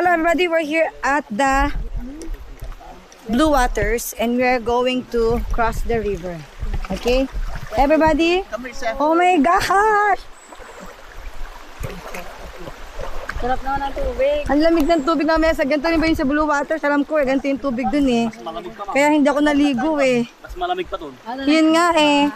Hello everybody, we're here at the Blue Waters and we are going to cross the river. Okay? Everybody? Oh my gosh! Sarap naman ng tubig. Ang lamig ng tubig namin. Sa ganito rin ba yung sa Blue Waters? Alam ko ganito yung tubig dun eh. Kaya hindi ako naligo eh. Mas malamig pa dun. Yun nga eh.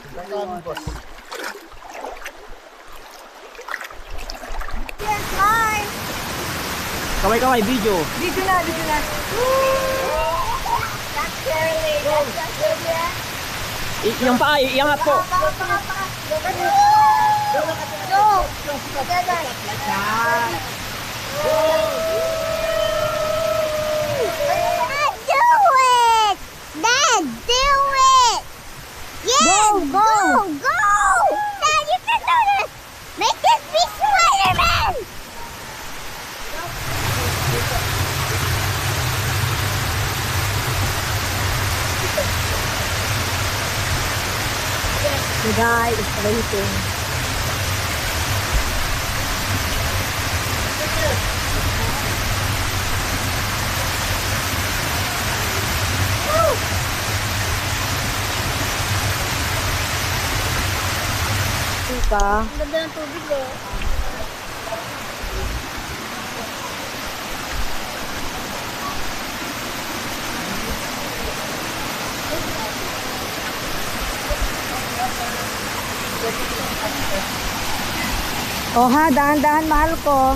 Kamay-kamay, video. Dito na, dito na. Yung paa, iangat po. Go, go! Dad, you can do this! Make this be Spider-Man! The guy is waiting. Ang ganda ng tubig oh. Oh ha, dahan-dahan mahal ko.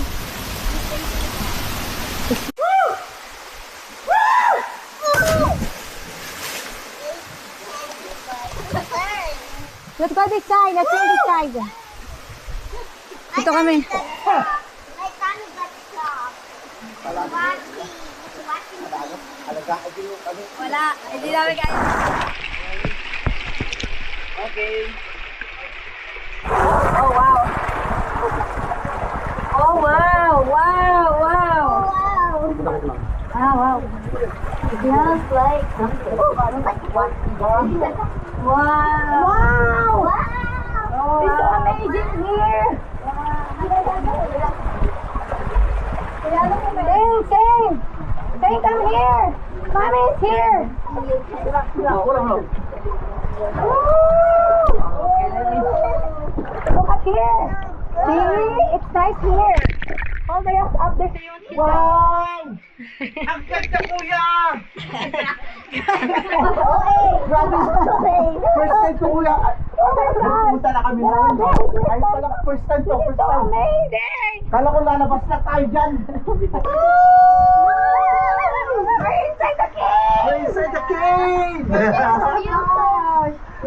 Let's go this side. Let's go this side. Ito kami. My son got stuck. Wala, hindi namin kaya. Okay. Oh wow. Oh wow. Wow. Wow. Ah wow. It smells like something. Wow. Wow. Wow! It's so amazing here. Sing. Sing, come here. Mommy is here. Look at here. See? It's nice here. All the rest up there. Wow! Ang ganda, kuya! First time to, kuya. Pumunta na kami noon. Ayun pala, first time to, first time. Amazing! Kala ko lalabas na tayo dyan. We're inside the cave! We're inside the cave!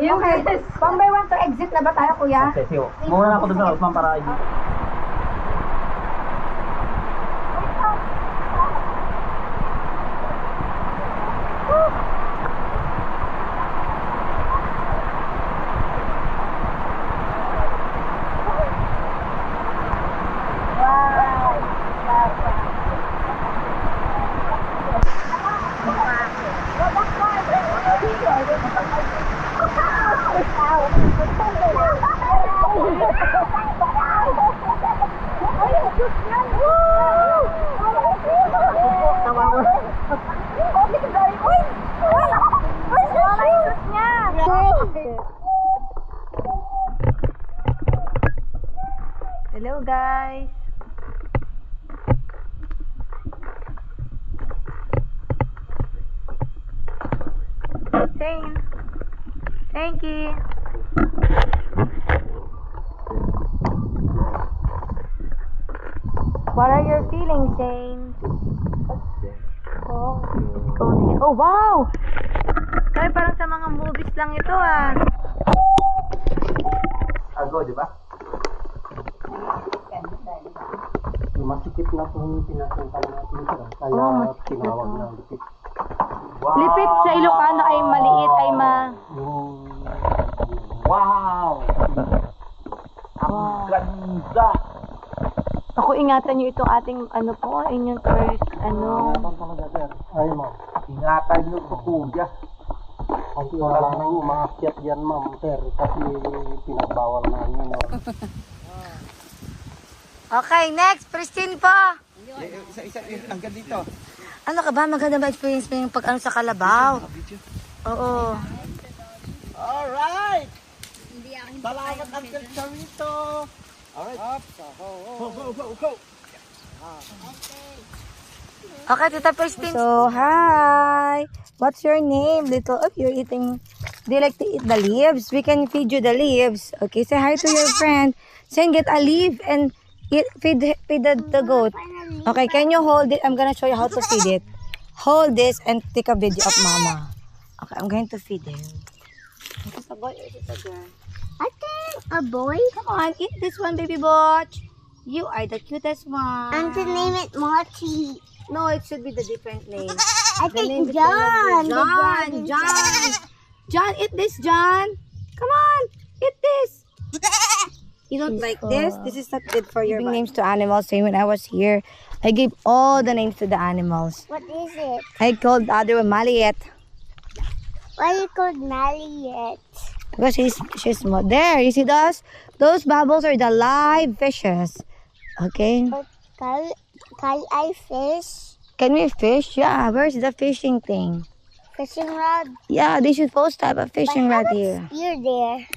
Okay, one by one to exit na ba tayo, kuya? Okay, siyo. Muna ako doon sa Osman para ID. Hello guys. Shane. Thank you. What are your feelings, Shane? Oh, it's cold. Oh, wow! Kaya parang sa mga movies lang ito ah. Ago, di ba? Masikip na itong pinasuntan natin sir. Kaya tinawag na lipit. Wow! Lipit sa Ilocano ay maliit ay Wow! Ang ganda! Ako ingatan niyo itong ating ano po, inyong first ano. Ingatan talaga sir. Ay mo. Ingatan nyo ito kuya. Ang walang nang umakyat yan ma'am sir. Kasi pinagbawal namin. Okay, next, Pristine po. Isa, hanggang dito. Ano ka ba? Maganda ba experience mo yung pag-ano sa Kalabaw? Oo. Alright! Salamat, Uncle Charito! Alright. Go! Okay, Tita Crispin. So, hi! What's your name? Little, oh, you're eating, do you like to eat the leaves? We can feed you the leaves. Okay, say hi to your friend. Then get a leaf and feed the goat. Okay, can you hold it? I'm gonna show you how to feed it. Hold this and take a video of Mama. Okay, I'm going to feed him. Is it a boy or is it a girl? I think a boy. Come on, eat this one, baby botch. You are the cutest one. And to name it Mochi. No, it should be the different name. I The name think is John. the John. dragon. John, eat this, John. Come on, eat this. You don't like this? This is not good for your body. Names to animals. Same when I was here, I gave all the names to the animals. What is it? I called the other one Maliet Why you called Maliet? because she's small. There, you see those? Those bubbles are the live fishes. Okay. Can I fish? Can we fish? Yeah. Where's the fishing thing? Fishing rod? Yeah, they should post have a fishing rod here. You're there.